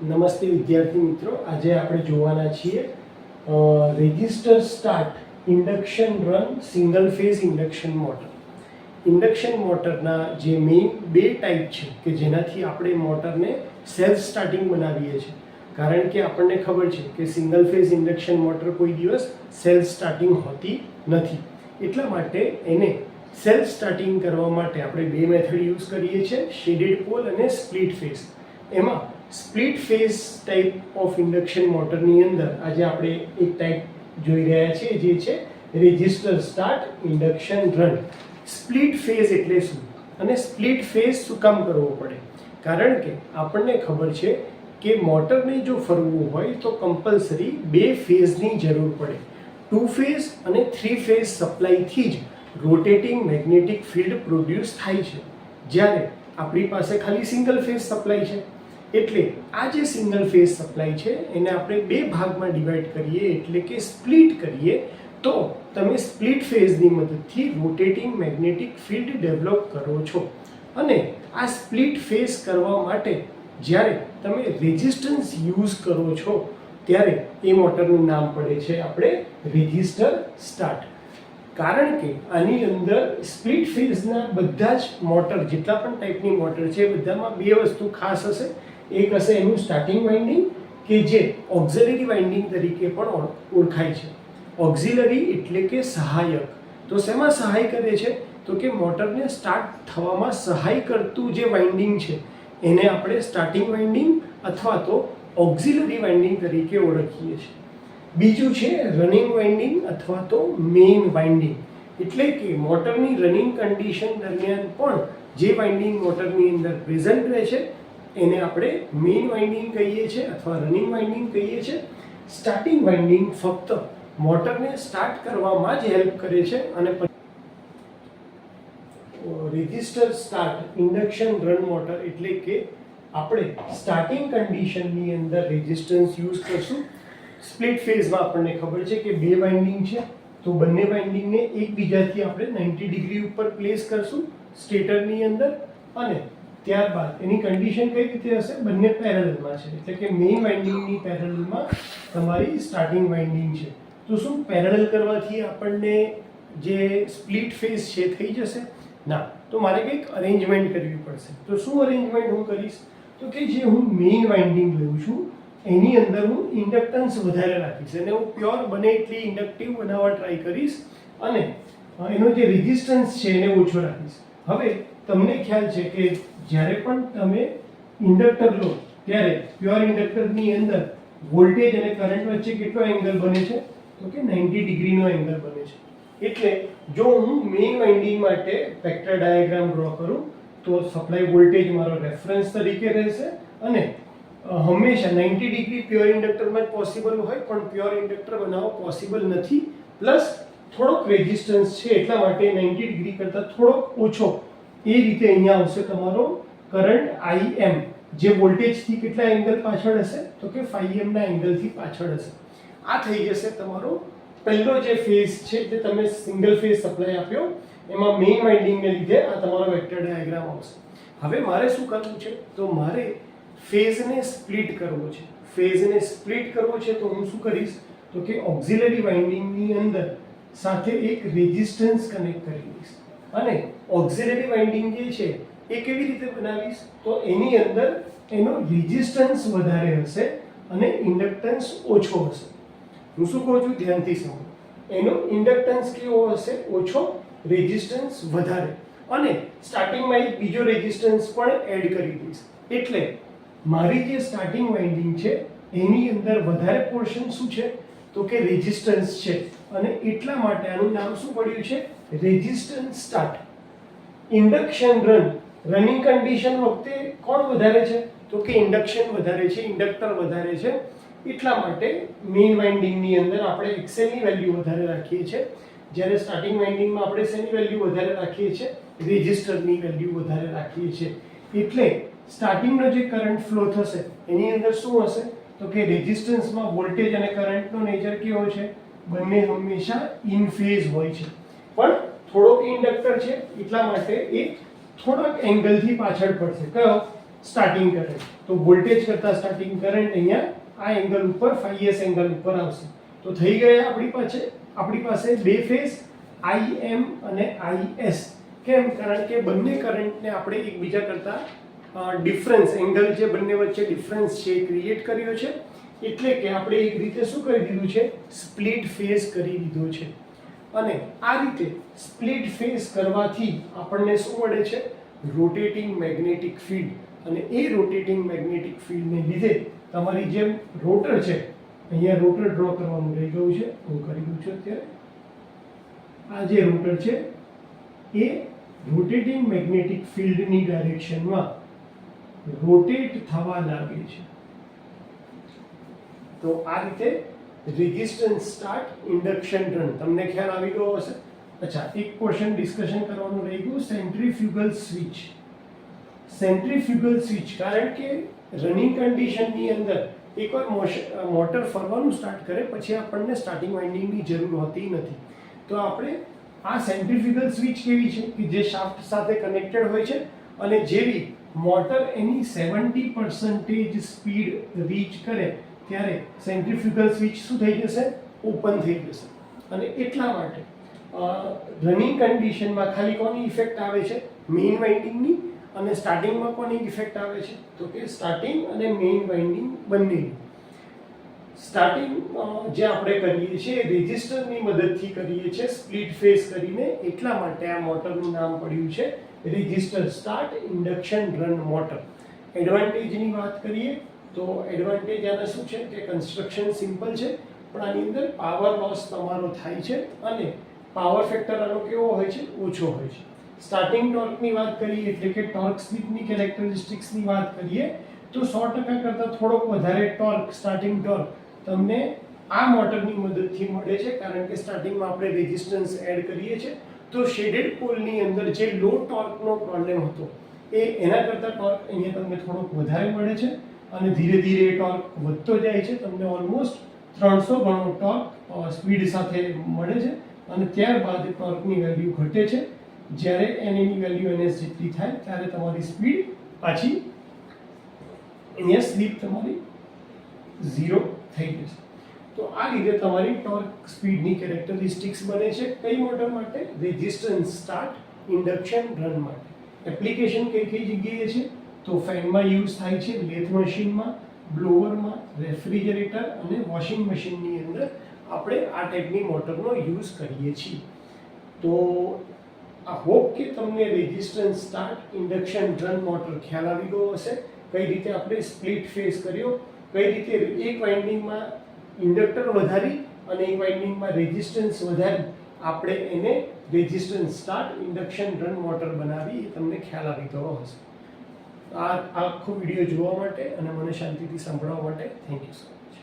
નમસ્તે વિદ્યાર્થી મિત્રો, આજે આપણે જોવાના છીએ register start induction run single phase induction motor. Induction મોટરના જે મેઇન બે ટાઈપ છે કે જેનાથી આપણે મોટરને સેલ્ફ સ્ટાર્ટિંગ બનાવીએ છીએ. કારણ કે આપણને ખબર છે કે સિંગલ ફેઝ ઇન્ડક્શન મોટર કોઈ દિવસ સેલ્ફ સ્ટાર્ટિંગ હોતી નથી. એટલા માટે એને સેલ્ફ સ્ટાર્ટિંગ કરવા માટે આપણે બે મેથડ યુઝ કરીએ છીએ, શેડેડ પોલ અને સ્પ્લિટ ફેઝ. એમાં split phase type of induction મોટરની અંદર આજે આપણે એક ટાઈપ જોઈ રહ્યા છીએ, જે છે register start induction run. Split phase એટલે શું અને સ્પ્લિટ ફેઝ શું કામ કરવો પડે? કારણ કે આપણને ખબર છે કે મોટરને જો ફરવું હોય તો કમ્પલસરી બે ફેઝની જરૂર પડે. 2 ફેઝ અને 3 ફેઝ સપ્લાયથી જ રોટેટિંગ મેગ્નેટિક ફિલ્ડ પ્રોડ્યુસ થાય છે, જ્યારે આપણી પાસે ખાલી સિંગલ ફેઝ સપ્લાય છે. એટલે આ જે સિંગલ ફેઝ સપ્લાય છે એને આપણે બે ભાગમાં ડિવાઈડ કરીએ, એટલે કે સ્પ્લિટ કરીએ, તો તમે સ્પ્લિટ ફેઝની મદદથી રોટેટિંગ મેગ્નેટિક ફિલ્ડ ડેવલપ કરો છો. અને આ સ્પ્લિટ ફેઝ કરવા માટે જ્યારે તમે રેઝિસ્ટન્સ યુઝ કરો છો ત્યારે એ મોટરનું નામ પડે છે આપણે રેજિસ્ટર સ્ટાર્ટ. કારણ કે આની અંદર સ્પ્લિટ ફેઝના બધા જ મોટર, જેટલા પણ ટાઈપની મોટર છે, બધામાં બે વસ્તુ ખાસ હશે. એક હશે એનું સ્ટાર્ટિંગ વાઇન્ડિંગ, કે જે ઓક્ઝિલરી વાઇન્ડિંગ તરીકે પણ ઓળખાય છે. ઓક્ઝિલરી એટલે કે સહાયક. તો શેમાં સહાય કરે છે? તો કે મોટરને સ્ટાર્ટ થવામાં સહાય કરતું જે વાઇન્ડિંગ છે એને આપણે સ્ટાર્ટિંગ વાઇન્ડિંગ અથવા તો ઓક્ઝિલરી વાઇન્ડિંગ તરીકે ઓળખીએ છીએ. બીજું છે રનિંગ વાઇન્ડિંગ અથવા તો મેઇન વાઇન્ડિંગ. એટલે કે મોટરની રનિંગ કન્ડિશન દરમિયાન પણ જે વાઇન્ડિંગ મોટરની અંદર પ્રેઝન્ટ રહે છે એને આપણે મેઇન વાઇન્ડિંગ કહીએ છીએ અથવા રનિંગ વાઇન્ડિંગ કહીએ છીએ. સ્ટાર્ટિંગ વાઇન્ડિંગ ફક્ત મોટરને સ્ટાર્ટ કરવામાં જ હેલ્પ કરે છે. અને register start induction run motor એટલે કે આપણે સ્ટાર્ટિંગ કન્ડિશનની અંદર રેઝિસ્ટન્સ યુઝ કરશું. સ્પ્લિટ ફેઝમાં આપણને ખબર છે કે બે વાઇન્ડિંગ છે, તો બંને વાઇન્ડિંગને એકબીજાથી આપણે 90 ડિગ્રી ઉપર પ્લેસ કરશું સ્ટેટરની અંદર. અને ત્યારબાદ એની કન્ડિશન કઈ રીતે હશે? બંને પેરેલલમાં છે, એટલે કે મેઇન વાઇન્ડિંગની પેરેલલમાં તમારી સ્ટાર્ટિંગ વાઇન્ડિંગ છે. તો શું પેરેલલ કરવાથી આપણને જે સ્પ્લિટ ફેઝ છે થઈ જશે? ના, તો મારે કંઈક અરેન્જમેન્ટ કરવી પડશે. તો શું અરેન્જમેન્ટ હું કરીશ? તો કે જે હું મેઇન વાઇન્ડિંગ લઉં છું એની અંદર હું ઇન્ડક્ટન્સ વધારે રાખીશ, અને હું પ્યોર બને એટલી ઇન્ડક્ટિવ બનાવવા ટ્રાય કરીશ, અને એનો જે રેઝિસ્ટન્સ છે એને ઓછો રાખીશ. હવે તમને ખ્યાલ છે કે જ્યારે પણ તમે ઇન્ડક્ટર લો ત્યારે પ્યોર ઇન્ડક્ટરની અંદર વોલ્ટેજ અને કરંટ વચ્ચે કેટલો એંગલ બને છે? તો કે 90 ડિગ્રીનો એંગલ બને છે. એટલે જો હું મેઇન વાઇન્ડિંગ માટે વેક્ટર ડાયાગ્રામ ડ્રો કરું તો સપ્લાય વોલ્ટેજ મારો રેફરન્સ તરીકે રહેશે, અને હંમેશા 90 ડિગ્રી પ્યોર ઇન્ડક્ટરમાં જ પોસિબલ હોય, પણ પ્યોર ઇન્ડક્ટર બનાવવો પોસિબલ નથી. પ્લસ થોડોક રેઝિસ્ટન્સ છે એટલા માટે 90 ડિગ્રી કરતાં થોડોક ઓછો એ રીતે અહીંયા આવશે તમારો કરંટ IM, જે વોલ્ટેજથી કેટલા એંગલ પાછળ હશે? તો કે 5M ના એંગલથી પાછળ હશે. આ થઈ જશે તમારો પહેલો જે ફેઝ છે, જે તમે સિંગલ ફેઝ સપ્લાય આપ્યો એમાં મેઇન વાઇન્ડિંગને લીધે આ તમારો વેક્ટર ડાયાગ્રામ આવશે. હવે મારે શું કરવું છે? તો મારે ફેઝને સ્પ્લિટ કરવો છે. ફેઝને સ્પ્લિટ કરવો છે તો હું શું કરીશ? તો કે ઓક્ઝિલરી વાઇન્ડિંગની અંદર સાથે એક રેઝિસ્ટન્સ કનેક્ટ કરી દઈશ. અને ઓક્ઝિલરી વાઇન્ડિંગ જે છે એ કેવી રીતે બનાવીશ? તો એની અંદર એનો રેઝિસ્ટન્સ વધારે હશે અને ઇન્ડક્ટન્સ ઓછો હશે. હું શું કહું છું? ધ્યાનથી સાંભળો. એનો ઇન્ડક્ટન્સ કેવો હશે? ઓછો, રેઝિસ્ટન્સ વધારે. અને સ્ટાર્ટિંગમાં એક બીજો રેઝિસ્ટન્સ પણ એડ કરી દઈશ. એટલે મારી જે સ્ટાર્ટિંગ વાઇન્ડિંગ છે એની અંદર વધારે પોર્શન શું છે? તો કે રેઝિસ્ટન્સ છે. અને એટલા માટે આનું નામ શું પડ્યું છે? Resistance start. Induction run, running condition વખતે કોણ વધારે છે? તો કે ઇન્ડક્શન વધારે છે, ઇન્ડક્ટર વધારે છે. એટલા માટે મેઇન વાઇન્ડિંગની અંદર આપણે એક્સેલની વેલ્યુ વધારે રાખીએ છીએ, જ્યારે સ્ટાર્ટિંગ વાઇન્ડિંગમાં આપણે શેની વેલ્યુ વધારે રાખીએ છીએ? રેઝિસ્ટરની વેલ્યુ વધારે રાખીએ છીએ. એટલે સ્ટાર્ટિંગનો જે કરંટ ફ્લો થશે એની અંદર શું હશે? તો કે રેઝિસ્ટન્સમાં વોલ્ટેજ અને કરંટનો નેચર કેવો છે? બંને હંમેશા ઇન ફેઝ હોય છે. પણ થોડોક ઇન્ડક્ટર છે એટલા માટે એ થોડાક એંગલથી પાછળ પડશે. કયો? Starting current. તો વોલ્ટેજ કરતા સ્ટાર્ટિંગ કરંટ અહીંયા આ એંગલ ઉપર ϕs એંગલ ઉપર આવશે. તો થઈ ગયા આપણી પાસે બે ફેઝ Im અને Is. કેમ? કારણ કે બંને કરંટને આપણે એકબીજા કરતા ડિફરન્સ એંગલ જે બંને વચ્ચે ડિફરન્સ છે ક્રિએટ કર્યો છે, એટલે કે આપણે એક રીતે શું કરી દીધું છે, સ્પ્લિટ ફેઝ કરી દીધો છે. અને આ રીતે સ્પ્લિટ ફેઝ કરવાથી આપણને શું મળે છે, રોટેટિંગ મેગ્નેટિક ફિલ્ડ. અને એ રોટેટિંગ મેગ્નેટિક ફિલ્ડને લીધે તમારી જેમ રોટર છે, અહીંયા રોટર ડ્રો કરવાનું રહી ગયું છે, હું કરી દઉં છું અત્યારે. આ જે રોટર છે એ રોટેટિંગ મેગ્નેટિક ફિલ્ડની ડાયરેક્શનમાં રોટેટ થવા લાગે છે. તો આ રીતે રેઝિસ્ટન્સ સ્ટાર્ટ, ઇન્ડક્શન રન, તમને ખ્યાલ આવી ગયો હશે. અચ્છા, એક ક્વેશ્ચન ડિસ્કશન કરવાનું રહી ગયું, સેન્ટ્રીફ્યુગલ સ્વિચ. સેન્ટ્રીફ્યુગલ સ્વિચ, કારણ કે રનિંગ કન્ડિશનની અંદર એકવાર મોટર ફરવાનું સ્ટાર્ટ કરે પછી આપણને સ્ટાર્ટિંગ વાઇન્ડિંગની જરૂર હોતી નથી. તો આપણે આ સેન્ટ્રીફ્યુગલ સ્વિચ કેવી છે કે જે શાફ્ટ સાથે કનેક્ટેડ હોય છે, અને જેવી મોટર એની 70% સ્પીડ રીચ કરે ત્યારે સેન્ટ્રીફ્યુગલ સ્વિચ શું થઈ જશે, ઓપન થઈ જશે. અને એટલા માટે રનિંગ કન્ડિશનમાં ખાલી કોની ઇફેક્ટ આવે છે, મેઇન વાઇન્ડિંગની. અને સ્ટાર્ટિંગમાં કોની ઇફેક્ટ આવે છે, તો કે સ્ટાર્ટિંગ અને મેઇન વાઇન્ડિંગ બંનેની. સ્ટાર્ટિંગ જે આપણે કરીએ છીએ રેઝિસ્ટરની મદદથી કરીએ છીએ સ્પ્લિટ ફેઝ કરીને, એટલા માટે આ મોટરનું નામ પડ્યું છે resistor start induction run motor. એડવાન્ટેજની વાત કરીએ તો એડવાન્ટેજ આના શું છે કે કન્સ્ટ્રક્શન સિમ્પલ છે, પણ આની અંદર પાવર લોસ તમારો થાય છે અને પાવર ફેક્ટર આનો કેવો હોય છે, ઓછો હોય છે. સ્ટાર્ટિંગ ટોર્કની વાત કરીએ એટલે કે ટોર્ક સ્લિપની કેરેક્ટરિસ્ટિક્સની વાત કરીએ તો 100% કરતાં થોડોક વધારે ટોર્ક, સ્ટાર્ટિંગ ટોર્ક તમને આ મોટરની મદદથી મળે છે, કારણ કે સ્ટાર્ટિંગમાં આપણે રેઝિસ્ટન્સ એડ કરીએ છીએ. તો શેડેડ પોલની અંદર જે લો ટોર્કનો પ્રોબ્લેમ હતો એના કરતાં ટોર્ક અહીંયા તમને થોડોક વધારે મળે છે, અને ધીરે ધીરે ટોર્ક વધતો જાય છે. તમને ઓલમોસ્ટ 300 ગણો ટોર્ક સ્પીડ સાથે મળે છે, અને ત્યારબાદ ટોર્કની વેલ્યુ ઘટે છે. જ્યારે એની વેલ્યુ ns જેટલી થાય ત્યારે તમારી સ્પીડ પાછી અહીંયા સ્લીપ તમારી 0 થઈ જશે. તો આ રીતે તમારી ટોર્ક સ્પીડની કેરેક્ટરિસ્ટિક્સ બને છે. કઈ મોટર માટે? રેઝિસ્ટન્સ સ્ટાર્ટ ઇન્ડક્શન રન માટે. એપ્લિકેશન કઈ કઈ જગ્યાએ છે? તો ફેનમાં યુઝ થાય છે, લેથ મશીનમાં, બ્લોવરમાં, રેફ્રિજરેટર અને વોશિંગ મશીનની અંદર આપણે આ ટાઈપની મોટરનો યુઝ કરીએ છીએ. તો આ હોપ કે તમને resistance start induction run motor ખ્યાલ આવી ગયો હશે. કઈ રીતે આપણે સ્પ્લિટ ફેઝ કર્યો, કઈ રીતે એક વાઇન્ડિંગમાં ઇન્ડક્ટર વધારી અને એક વાઇન્ડિંગમાં રેઝિસ્ટન્સ વધારી આપણે એને resistance start induction run motor બનાવી, એ તમને ખ્યાલ આવી ગયો હશે. આ આખો વિડીયો જોવા માટે અને મને શાંતિથી સાંભળવા માટે થેન્ક યુ સો મચ.